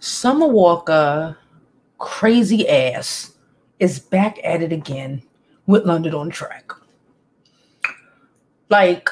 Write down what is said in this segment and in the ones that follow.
Summer Walker, crazy ass, is back at it again with London on track. Like,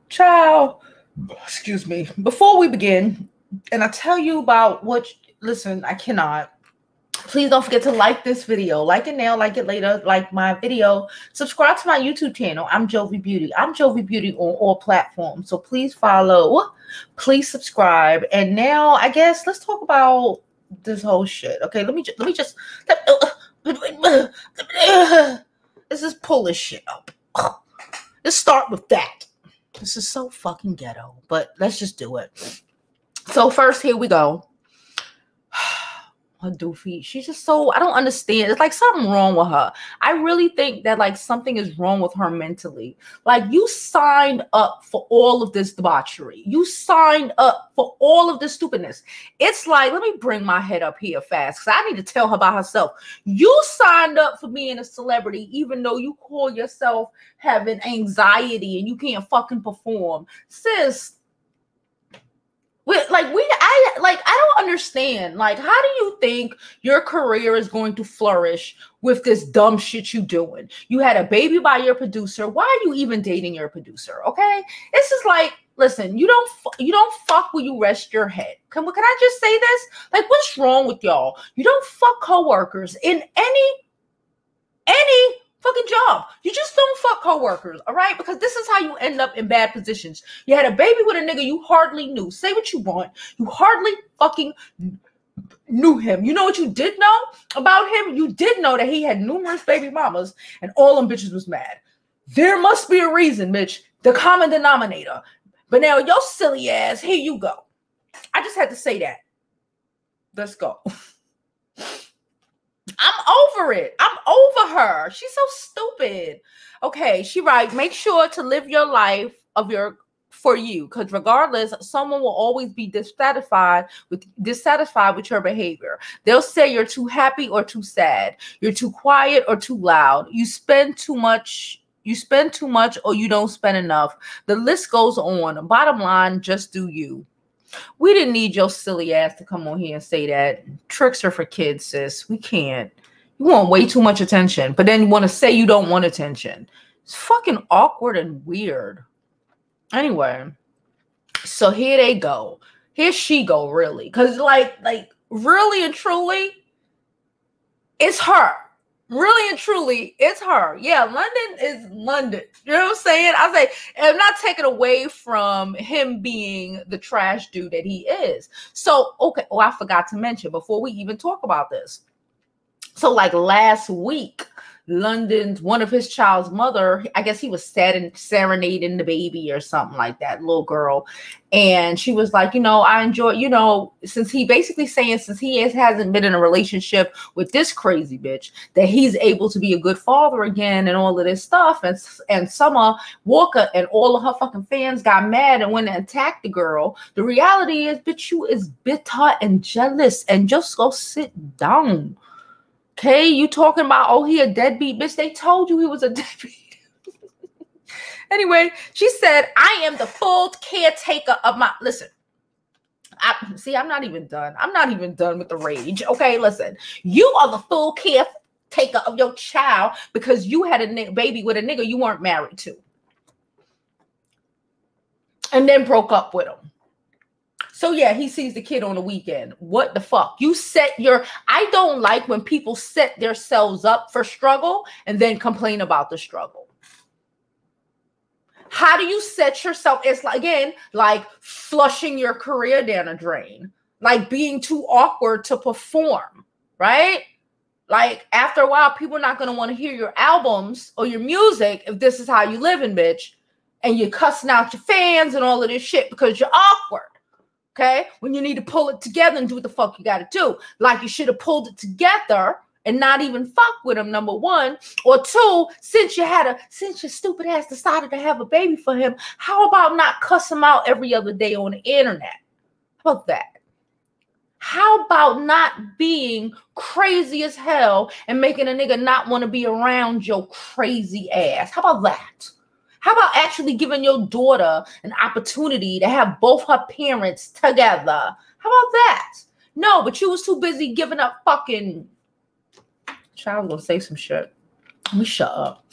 child, excuse me, before we begin, and I tell you about what, listen, I cannot. Please don't forget to like this video. Like it now, like it later, like my video. Subscribe to my YouTube channel. I'm Jovi Beauty. I'm Jovi Beauty on all platforms. So please follow. Please subscribe. And now, I guess, let's talk about this whole shit. Okay, let's just pull this shit up. Let's start with that. This is so fucking ghetto, but let's just do it. So first, here we go. Her doofy. She's just so, I don't understand. It's like something wrong with her. I really think that like something is wrong with her mentally. Like you signed up for all of this debauchery. You signed up for all of this stupidness. It's like, let me bring my head up here fast because I need to tell her about herself. You signed up for being a celebrity even though you call yourself having anxiety and you can't fucking perform. Sis, I don't understand. Like, how do you think your career is going to flourish with this dumb shit you doing? You had a baby by your producer. Why are you even dating your producer? Okay, this is like, listen, you don't fuck when you rest your head. Can I just say this? Like, what's wrong with y'all? You don't fuck coworkers in any fucking job. You just don't fuck coworkers, all right? Because this is how you end up in bad positions. You had a baby with a nigga you hardly knew. Say what you want. You hardly fucking knew him. You know what you did know about him? You did know that he had numerous baby mamas and all them bitches was mad. There must be a reason, bitch. The common denominator. But now your silly ass, here you go. I just had to say that. Let's go. I'm over it. I'm over her. She's so stupid. Okay, she right. Make sure to live your life for you, because regardless, someone will always be dissatisfied with your behavior. They'll say you're too happy or too sad. You're too quiet or too loud. You spend too much. Or you don't spend enough. The list goes on. Bottom line, just do you. We didn't need your silly ass to come on here and say that. Tricks are for kids, sis. We can't. You want way too much attention, but then you want to say you don't want attention. It's fucking awkward and weird. Anyway, so here they go. Here she go, really. Because like really and truly, it's her. Really and truly, it's her. Yeah, London is London. You know what I'm saying? I say, I'm not taking away from him being the trash dude that he is. So, okay. Oh, I forgot to mention before we even talk about this. So, like last week, London's one of his child's mother, I guess he was serenading the baby or something like that, little girl. And she was like, I enjoy, since he basically saying, since he hasn't been in a relationship with this crazy bitch, that he's able to be a good father again and all of this stuff. And Summer Walker and all of her fucking fans got mad and went and attacked the girl. The reality is, bitch, you is bitter and jealous, and just go sit down. Okay, you talking about, oh, he a deadbeat, bitch. They told you he was a deadbeat. Anyway, she said, I am the full caretaker of my, listen, I'm not even done. I'm not even done with the rage. Okay, listen, you are the full caretaker of your child because you had a baby with a nigga you weren't married to. And then broke up with him. So yeah, he sees the kid on the weekend. What the fuck? You I don't like when people set themselves up for struggle and then complain about the struggle. How do you set yourself? It's like, again, like flushing your career down a drain, like being too awkward to perform, right? Like after a while, people are not going to want to hear your albums or your music if this is how you living, bitch. and you're cussing out your fans and all of this shit because you're awkward. Okay? When you need to pull it together and do what the fuck you got to do. Like you should have pulled it together and not even fuck with him, number one. Or two, since your stupid ass decided to have a baby for him, how about not cuss him out every other day on the internet? How about that? How about not being crazy as hell and making a nigga not want to be around your crazy ass? How about that? How about actually giving your daughter an opportunity to have both her parents together? How about that? No, but you was too busy giving up fucking... Child gonna say some shit. Let me shut up.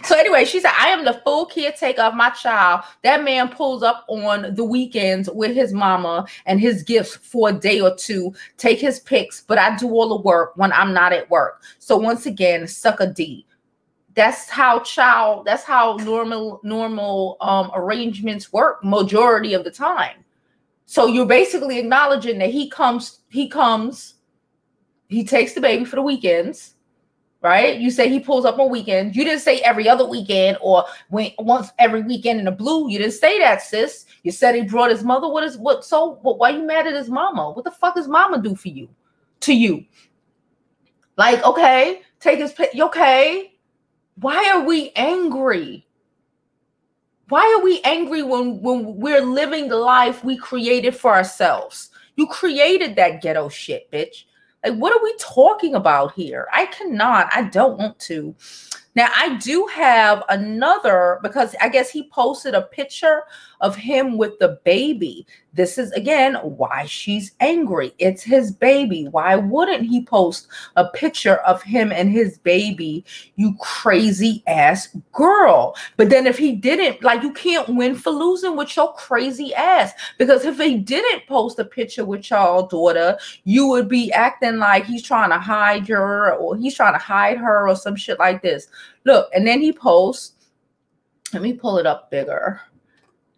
So anyway, she said, I am the full caretaker of my child. That man pulls up on the weekends with his mama and his gifts for a day or two, take his pics, but I do all the work when I'm not at work. So once again, suck a D. That's how normal arrangements work majority of the time. So you're basically acknowledging that he takes the baby for the weekends, right? You say he pulls up on weekends. You didn't say every other weekend or once every weekend in the blue. You didn't say that, sis. You said he brought his mother. Why you mad at his mama? What the fuck does mama do for you? To you? Like, okay, take his pic. Okay. Why are we angry? Why are we angry when we're living the life we created for ourselves? You created that ghetto shit, bitch. Like, what are we talking about here? I don't want to. Now, I do have another, because I guess he posted a picture of him with the baby. This is, again, why she's angry. It's his baby. Why wouldn't he post a picture of him and his baby, you crazy ass girl? But then if he didn't, like, you can't win for losing with your crazy ass. Because if he didn't post a picture with y'all daughter, you would be acting like he's trying to hide her or some shit like this. Look, and then he posts, let me pull it up bigger.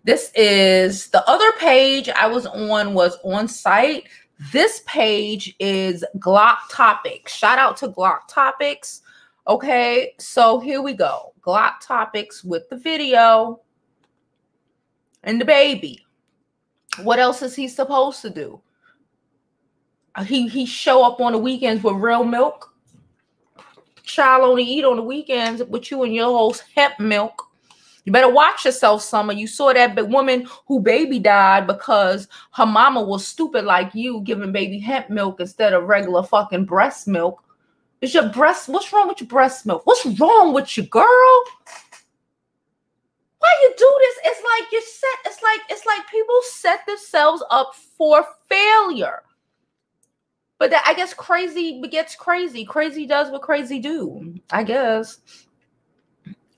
This is the other page I was on site. This page is Glock Topics. Shout out to Glock Topics. Okay, so here we go. Glock Topics with the video and the baby. What else is he supposed to do? He show up on the weekends with real milk. Child only eat on the weekends with you and your whole hemp milk. You better watch yourself, Summer. You saw that big woman who baby died because her mama was stupid like you, giving baby hemp milk instead of regular fucking breast milk. Is your breast? What's wrong with your breast milk? What's wrong with you, girl? Why you do this? It's like you're set. It's like people set themselves up for failure. But I guess crazy begets crazy. Crazy does what crazy do, I guess.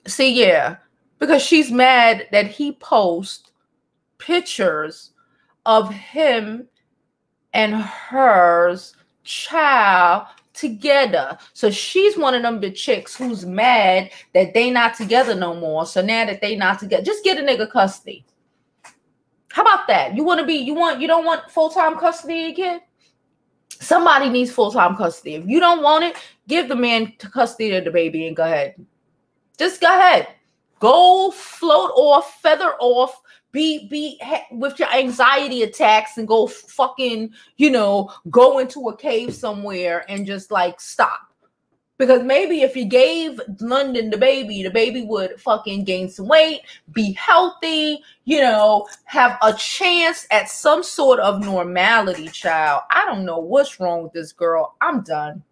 See, yeah. Because she's mad that he posts pictures of him and hers child together. So she's one of them big chicks who's mad that they not together no more. So now that they not together, just get a nigga custody. How about that? You don't want full-time custody of your kid? Somebody needs full-time custody. If you don't want it, give the man custody of the baby and go ahead. Just go ahead. Go float off, feather off, be with your anxiety attacks and go fucking, go into a cave somewhere and just like stop. Because maybe if you gave London the baby would fucking gain some weight, be healthy, have a chance at some sort of normality, child. I don't know what's wrong with this girl. I'm done.